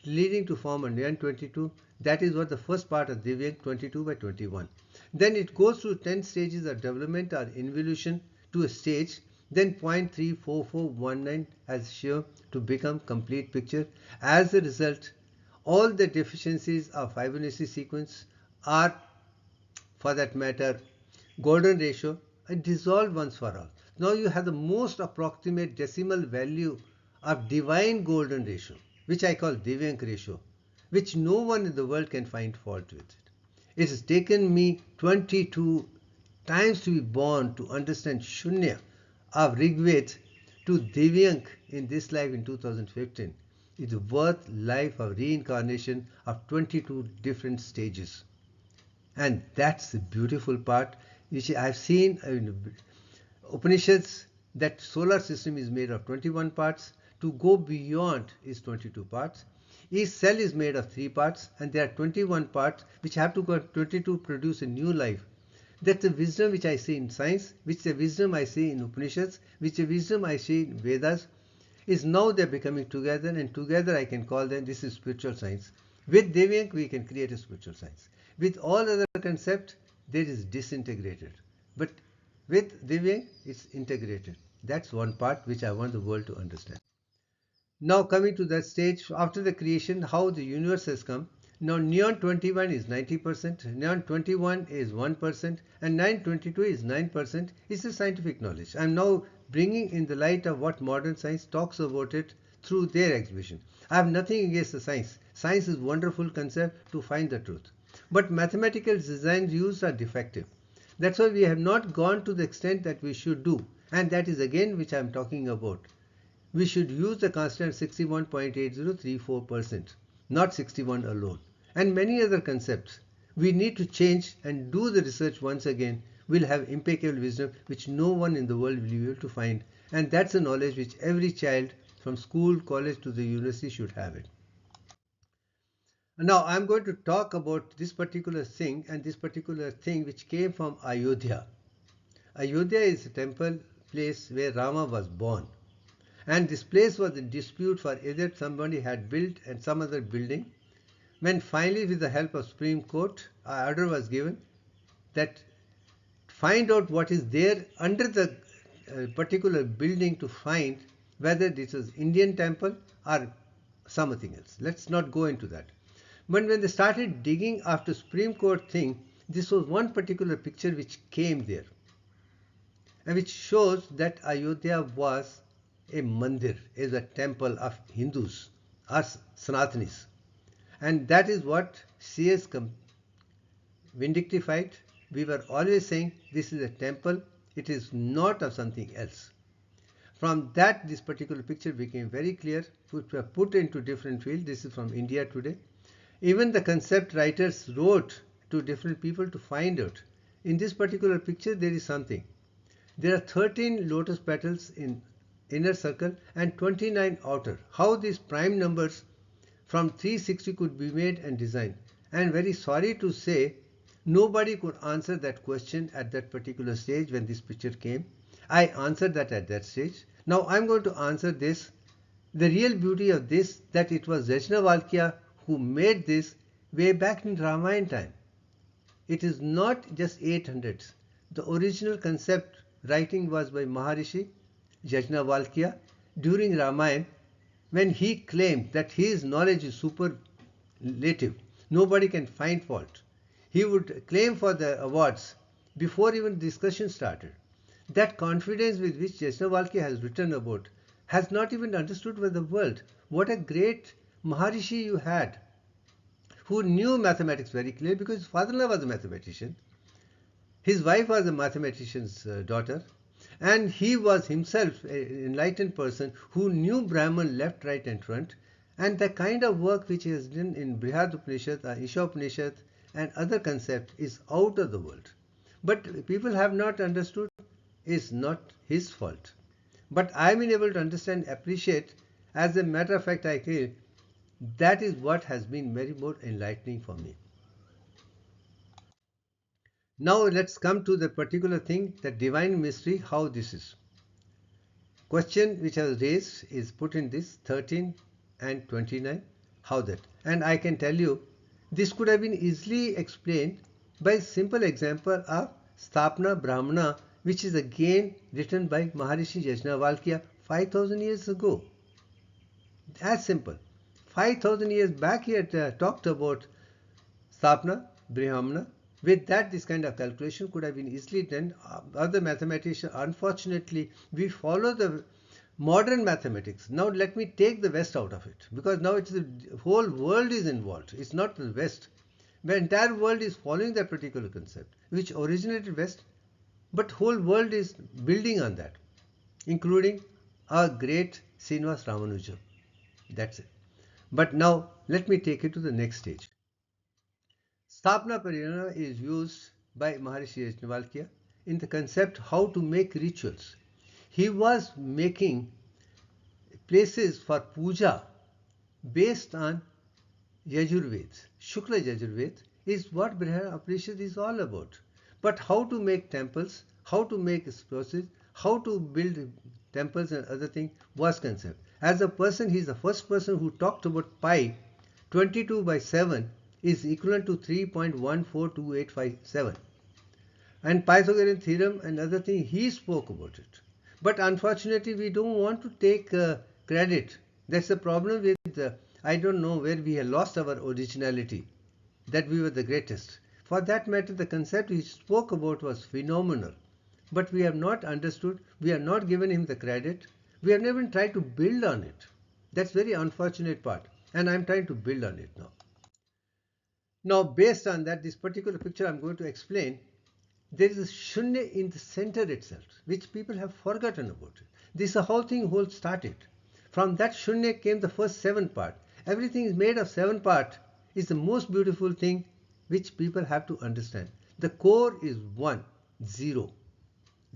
leading to form a neon 22. That is what the first part of Divyank 22 by 21. Then it goes through 10 stages of development or involution to a stage, then 0.34419 as shown to become complete picture. As a result, all the deficiencies of Fibonacci sequence are, for that matter, golden ratio, are dissolved once for all. Now you have the most approximate decimal value of divine golden ratio, which I call Divyank ratio, which no one in the world can find fault with it. It has taken me 22 times to be born to understand Shunya of Rigved to Divyank in this life in 2015. It's worth life of reincarnation of 22 different stages. And that's the beautiful part which I've seen in Upanishads, that solar system is made of 21 parts. To go beyond is 22 parts. Each cell is made of 3 parts, and there are 21 parts which have to go 22 produce a new life. That's the wisdom which I see in science, which the wisdom I see in Upanishads, which the wisdom I see in Vedas. is now they're becoming together, and together I can call them, this is spiritual science. With Devyank, we can create a spiritual science. With all other concepts, there is disintegrated. But with Devyank, it's integrated. That's one part which I want the world to understand. Now coming to that stage, after the creation, how the universe has come. Now neon 21 is 90%, neon 21 is 1%, and 922 is 9%. It's a scientific knowledge. I'm now bringing in the light of what modern science talks about it through their exhibition. I have nothing against the science. Science is a wonderful concept to find the truth. But mathematical designs used are defective. That's why we have not gone to the extent that we should do. And that is again which I'm talking about. We should use the constant 61.8034%, not 61 alone. And many other concepts. We need to change and do the research once again. We'll have impeccable wisdom which no one in the world will be able to find. And that's a knowledge which every child from school, college to the university should have it. Now I'm going to talk about this particular thing, and this particular thing which came from Ayodhya. Ayodhya is a temple place where Rama was born. And this place was in dispute for either somebody had built and some other building. When finally, with the help of Supreme Court, an order was given that find out what is there under the particular building to find whether this is Indian temple or something else. Let's not go into that. But when they started digging after Supreme Court thing, this was one particular picture which came there, and which shows that Ayodhya was a mandir, is a temple of Hindus or Sanatanis. And that is what CS vindictified. We were always saying this is a temple, it is not of something else. From that, this particular picture became very clear, put into different fields. This is from India today. Even the concept writers wrote to different people to find out. In this particular picture, there is something. There are 13 lotus petals in inner circle and 29 outer. How these prime numbers from 360 could be made and designed. And very sorry to say, nobody could answer that question at that particular stage when this picture came. I answered that at that stage. Now I'm going to answer this. The real beauty of this, that it was Yajnavalkya who made this way back in Ramayana time. It is not just 800s. The original concept writing was by Maharishi Yajnavalkya during Ramayana, when he claimed that his knowledge is superlative. Nobody can find fault. He would claim for the awards before even discussion started. That confidence with which Yajnavalkya has written about has not even understood by the world. What a great Maharishi you had, who knew mathematics very clearly because his father-in-law was a mathematician. His wife was a mathematician's daughter. And he was himself an enlightened person who knew Brahman left, right and front. And the kind of work which he has done in Brihad Upanishad, Isha Upanishad and other concepts is out of the world. But people have not understood, is not his fault. But I have been able to understand, appreciate. As a matter of fact, I feel that is what has been very more enlightening for me. Now let's come to the particular thing, the divine mystery, how this is. Question which I was raised is put in this 13 and 29, how that. And I can tell you, this could have been easily explained by simple example of Sthapna Brahmana, which is again written by Maharishi Yajnavalkya 5000 years ago. As simple. 5000 years back he had talked about Sthapna Brahmana. With that, this kind of calculation could have been easily done. Other mathematicians, unfortunately, we follow the modern mathematics. Now let me take the West out of it, because now it's the whole world is involved. It's not the West. The entire world is following that particular concept, which originated West, but whole world is building on that, including our great Srinivas Ramanujan. That's it. But now let me take it to the next stage. Sthapna Pariyana is used by Maharishi Yajnavalkya in the concept how to make rituals. He was making places for puja based on Yajurved. Shukla Yajurved is what Brihad Upanishad is all about. But how to make temples, how to make explosives, how to build temples and other things was concept. As a person, he is the first person who talked about pi 22 by 7 is equivalent to 3.142857. And Pythagorean theorem and other thing, he spoke about it. But unfortunately, we don't want to take credit. That's the problem with, I don't know where we have lost our originality, that we were the greatest. For that matter, the concept he spoke about was phenomenal. But we have not understood, we have not given him the credit, we have never tried to build on it. That's very unfortunate part. And I'm trying to build on it now. Now, based on that, this particular picture I'm going to explain, there is a shunya in the center itself, which people have forgotten about it. This is the whole thing started. From that shunya came the first 7 part. Everything is made of 7 part. Is the most beautiful thing which people have to understand. The core is 1, 0,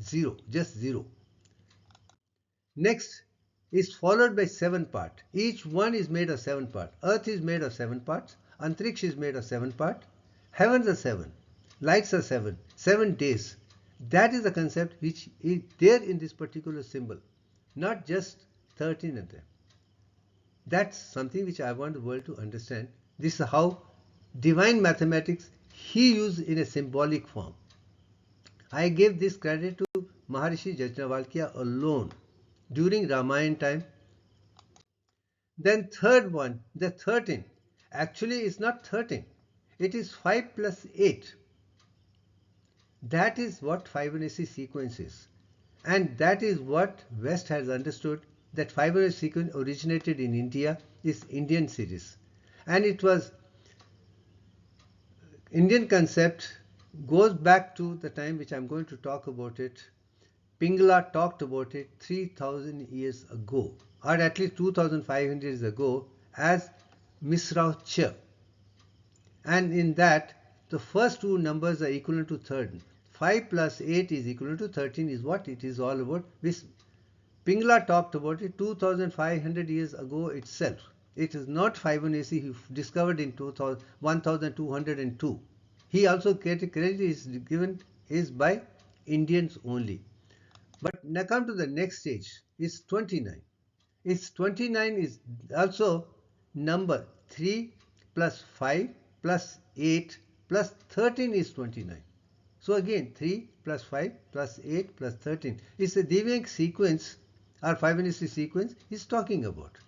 0, just 0. Next is followed by 7 part. Each one is made of 7 part. Earth is made of 7 parts. Antariksh is made of 7 part. Heavens are 7. Lights are 7. 7 days. That is the concept which is there in this particular symbol. Not just 13 of them. That's something which I want the world to understand. This is how divine mathematics he used in a symbolic form. I gave this credit to Maharishi Yajnavalkya alone during Ramayana time. Then third one, the 13. Actually, it's not 13. It is 5 plus 8. That is what Fibonacci sequence is. And that is what West has understood, that Fibonacci sequence originated in India, is Indian series. And it was Indian concept, goes back to the time which I'm going to talk about it. Pingala talked about it 3000 years ago, or at least 2500 years ago, as Misrao Cha. And in that, the first 2 numbers are equivalent to 13. 5 plus 8 is equivalent to 13 is what it is all about. This Pingala talked about it 2500 years ago itself. It is not Fibonacci he discovered in 1202. He also credit is given is by Indians only. But now come to the next stage, is 29. Is 29 is also number 3 plus 5 plus 8 plus 13 is 29. So again 3 plus 5 plus 8 plus 13 is the Deviant sequence or Fibonacci sequence is talking about.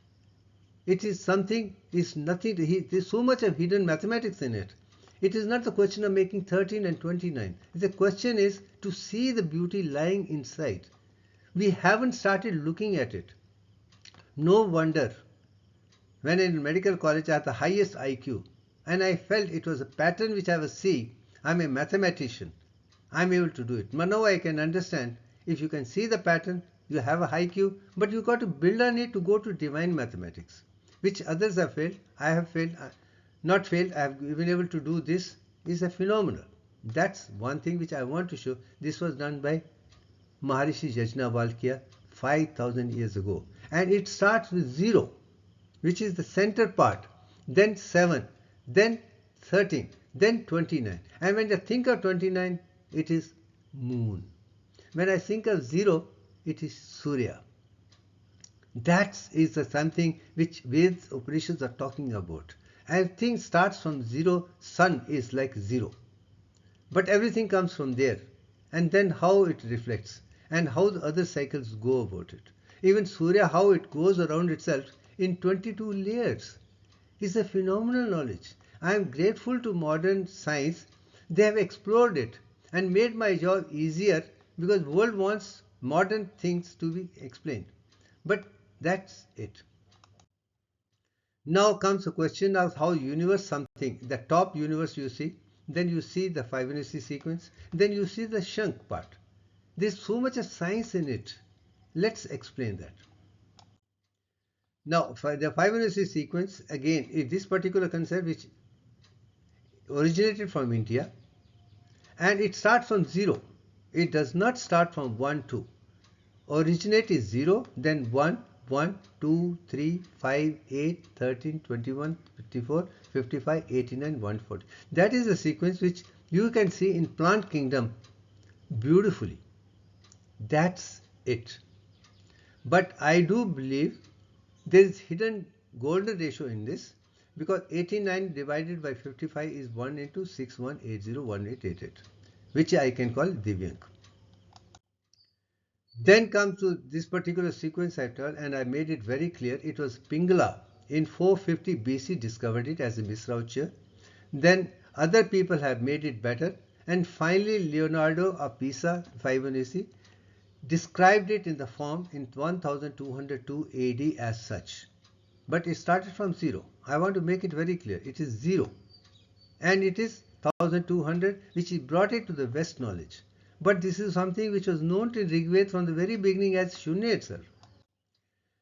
It is something, is nothing, there's so much of hidden mathematics in it. It is not the question of making 13 and 29. The question is to see the beauty lying inside. We haven't started looking at it. No wonder when in medical college I had the highest IQ and I felt it was a pattern which I was seeing. I'm a mathematician. I'm able to do it. But now I can understand, if you can see the pattern, you have a high IQ, but you got to build on it to go to divine mathematics, which others have failed. I have failed, not failed, I have been able to do this, is a phenomenal. That's one thing which I want to show. This was done by Maharishi Yajnavalkya 5000 years ago. And it starts with 0, which is the center part, then 7, then 13, then 29. And when I think of 29, it is moon. When I think of 0, it is Surya. That is something which Vedas, Upanishads are talking about. Everything starts from 0, sun is like 0. But everything comes from there. And then how it reflects and how the other cycles go about it. Even Surya, how it goes around itself in 22 layers is a phenomenal knowledge. I am grateful to modern science. They have explored it and made my job easier because the world wants modern things to be explained. But that's it. Now comes the question of how universe something, the top universe you see, then you see the Fibonacci sequence, then you see the Shank part. There's so much of science in it. Let's explain that. Now, for the Fibonacci sequence, again, is this particular concept which originated from India, and it starts from 0. It does not start from 1, 2. Originate is 0, then 1, 1, 2, 3, 5, 8, 13, 21, 54, 55, 89, 140. That is the sequence which you can see in plant kingdom beautifully. That's it. But I do believe There is hidden golden ratio in this, because 89 divided by 55 is 1 into 61801888, which I can call Divyank. Then comes to this particular sequence I told, and I made it very clear. It was Pingala in 450 BC discovered it as a Misraucher. Then other people have made it better, and finally Leonardo of Pisa 500 AC described it in the form in 1202 AD as such. But it started from 0. I want to make it very clear. It is 0. And it is 1200, which brought it to the West knowledge. But this is something which was known to Rigveda from the very beginning as Shunya itself.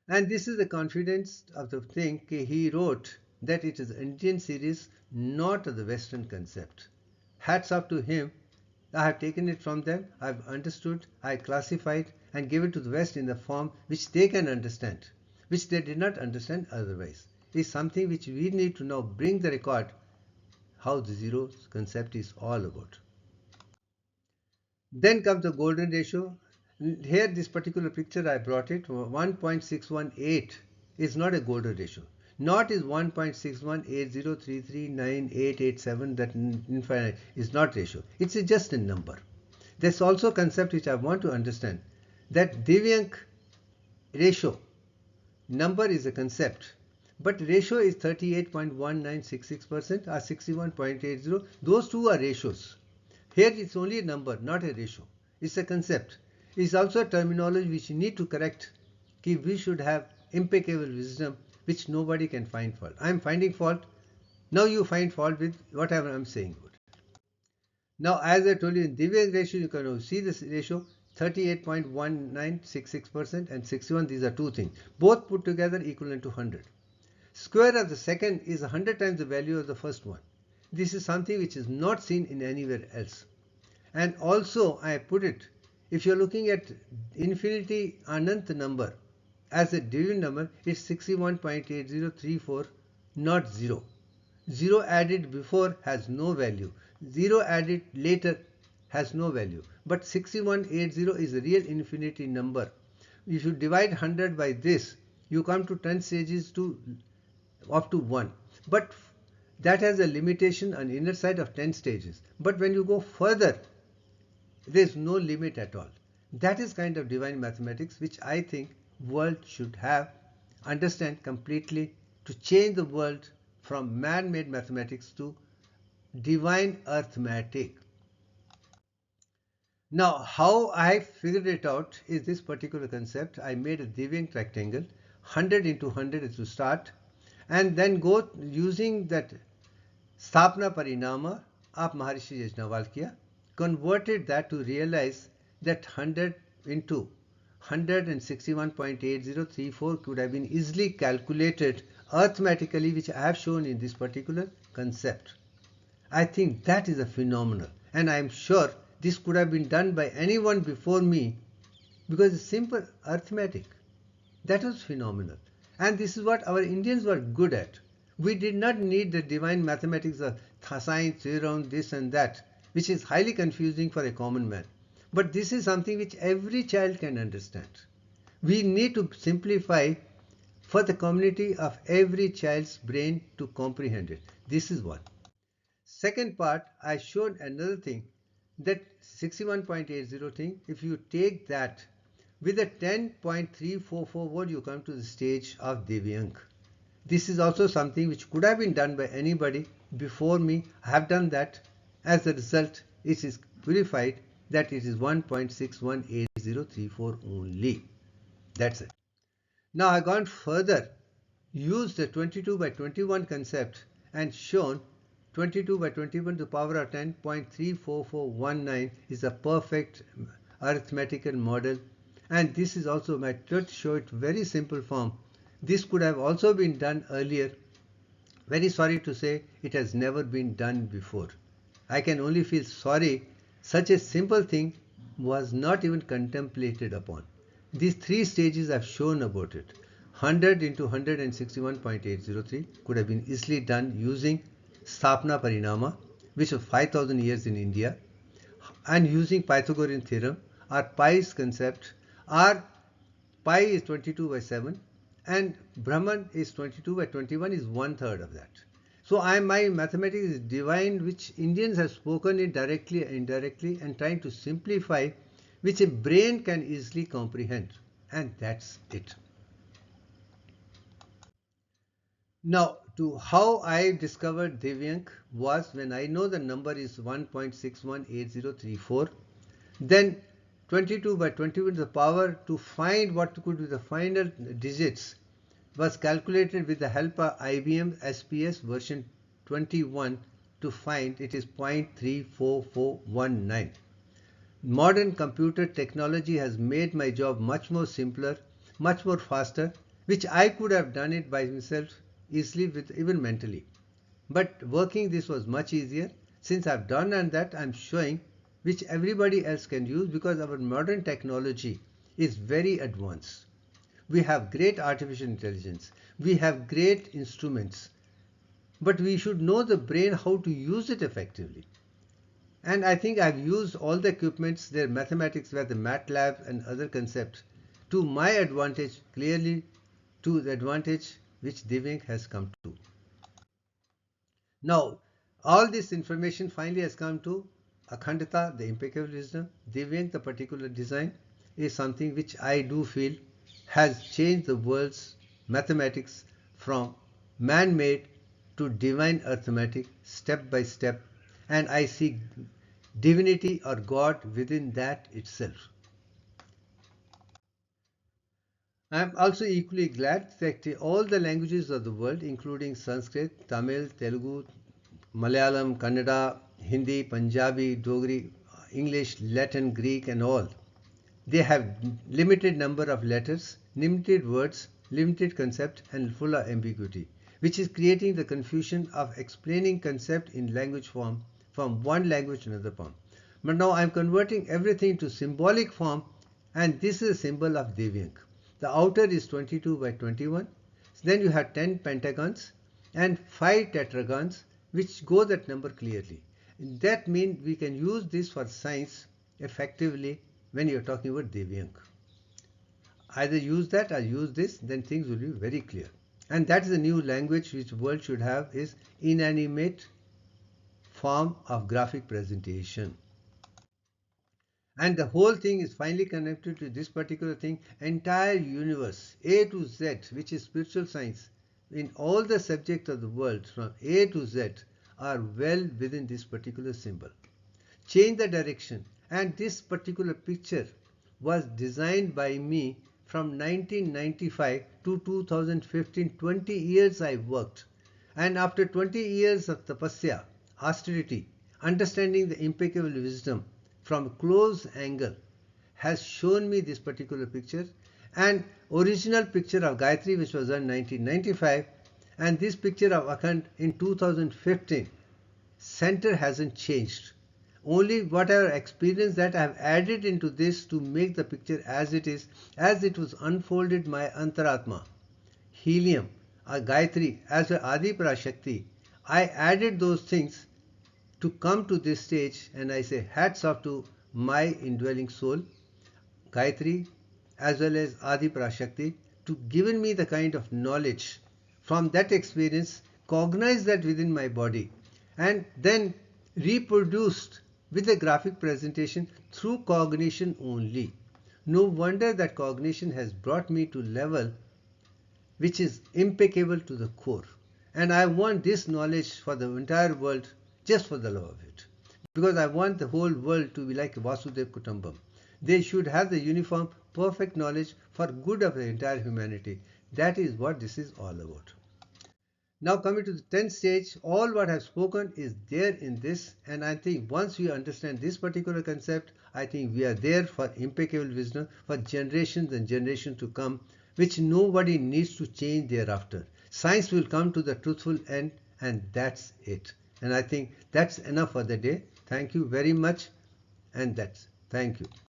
And this is the confidence of the thing he wrote that it is Indian series, not the Western concept. Hats off to him. I have taken it from them, I have understood, I classified and give it to the West in the form which they can understand, which they did not understand otherwise. It is something which we need to now bring the record how the zero concept is all about. Then comes the golden ratio. Here this particular picture I brought it, 1.618 is not a golden ratio. Not is 1.61803398887, that infinite is not ratio. It's just a number. There's also a concept which I want to understand, that Divyank ratio, number is a concept, but ratio is 38.1966% or 61.80. Those two are ratios. Here it's only a number, not a ratio. It's a concept. It's also a terminology which you need to correct. We should have impeccable wisdom which nobody can find fault. I am finding fault. Now you find fault with whatever I am saying. Now, as I told you, in Divyank ratio, you can see this ratio 38.1966% and 61. These are two things. Both put together equivalent to 100. Square of the second is 100 times the value of the first one. This is something which is not seen in anywhere else. And also I put it, if you are looking at infinity Anant number as a divine number, it's 61.8034, not 0. 0 added before has no value. 0 added later has no value. But 6180 is a real infinity number. If you divide 100 by this, you come to 10 stages to up to 1. But that has a limitation on inner side of 10 stages. But when you go further, there is no limit at all. That is kind of divine mathematics which I think world should have, understand completely, to change the world from man-made mathematics to divine arithmetic. Now, how I figured it out is this particular concept. I made a Divyank rectangle, 100 into 100 is to start, and then go using that Sthapna Parinama of Maharishi Yajnavalkya kiya, converted that to realize that 100 into 161.8034 could have been easily calculated arithmetically, which I have shown in this particular concept. I think that is a phenomenal, and I am sure this could have been done by anyone before me, because it's simple arithmetic. That was phenomenal, and this is what our Indians were good at. We did not need the divine mathematics of science, theorem, this and that, which is highly confusing for a common man. But this is something which every child can understand. We need to simplify for the community of every child's brain to comprehend it. This is one. Second part, I showed another thing, that 61.80 thing, if you take that with a 10.344 volt, you come to the stage of Divyank. This is also something which could have been done by anybody before me. I have done that. As a result, it is purified that it is 1.618034 only. That's it. Now I have gone further, used the 22 by 21 concept and shown 22 by 21 to the power of 10.34419 is a perfect arithmetical model, and this is also my third show it very simple form. This could have also been done earlier. Very sorry to say it has never been done before. I can only feel sorry such a simple thing was not even contemplated upon. These three stages I have shown about it. 100 into 161.803 could have been easily done using Sthapna Parinama, which was 5000 years in India, and using Pythagorean theorem or pi's concept, or pi is 22 by 7, and Brahman is 22 by 21 is 1/3 of that. So my mathematics is divine, which Indians have spoken it directly and indirectly and trying to simplify, which a brain can easily comprehend, and that's it. Now, to how I discovered Divyank was when I know the number is 1.618034, then 22 by 21, the power to find what could be the final digits was calculated with the help of IBM SPS version 21 to find it is 0.34419. Modern computer technology has made my job much more simpler, much more faster, which I could have done it by myself easily with even mentally. But working this was much easier. Since I've done and that I'm showing, which everybody else can use, because our modern technology is very advanced. We have great artificial intelligence. We have great instruments. But we should know the brain how to use it effectively. And I think I've used all the equipments, their mathematics, where the MATLAB and other concepts, to my advantage, clearly to the advantage which Divyank has come to. Now, all this information finally has come to Akhandata, the impeccable wisdom. Divyank, the particular design, is something which I do feel has changed the world's mathematics from man-made to divine arithmetic step by step, and I see divinity or God within that itself. I am also equally glad that all the languages of the world, including Sanskrit, Tamil, Telugu, Malayalam, Kannada, Hindi, Punjabi, Dogri, English, Latin, Greek and all, they have limited number of letters, limited words, limited concept and full of ambiguity, which is creating the confusion of explaining concept in language form from one language to another form. But now I am converting everything to symbolic form, and this is a symbol of Divyank. The outer is 22 by 21. Then you have 10 pentagons and 5 tetragons, which go that number clearly. That means we can use this for science effectively when you're talking about Divyank. Either use that or use this, then things will be very clear. And that is the new language which the world should have, is inanimate form of graphic presentation. And the whole thing is finally connected to this particular thing. Entire universe, A to Z, which is spiritual science, in all the subjects of the world from A to Z are well within this particular symbol. Change the direction, and this particular picture was designed by me from 1995 to 2015. 20 years I worked, and after 20 years of tapasya, austerity, understanding the impeccable wisdom from a close angle has shown me this particular picture, and original picture of Gayatri which was done in 1995 and this picture of Akhand in 2015. Center hasn't changed. Only whatever experience that I have added into this to make the picture as it is, as it was unfolded my Antaratma, helium, Gayatri as well Adi Parashakti. I added those things to come to this stage, and I say hats off to my indwelling soul, Gayatri as well as Adi Parashakti, to given me the kind of knowledge from that experience, cognize that within my body, and then reproduced with the graphic presentation through cognition only. No wonder that cognition has brought me to level which is impeccable to the core. And I want this knowledge for the entire world just for the love of it. Because I want the whole world to be like Vasudev Kutumbam. They should have the uniform, perfect knowledge for good of the entire humanity. That is what this is all about. Now coming to the 10th stage, all what I have spoken is there in this, and I think once we understand this particular concept, I think we are there for impeccable wisdom for generations and generations to come, which nobody needs to change thereafter. Science will come to the truthful end, and that's it. And I think that's enough for the day. Thank you very much, and thank you.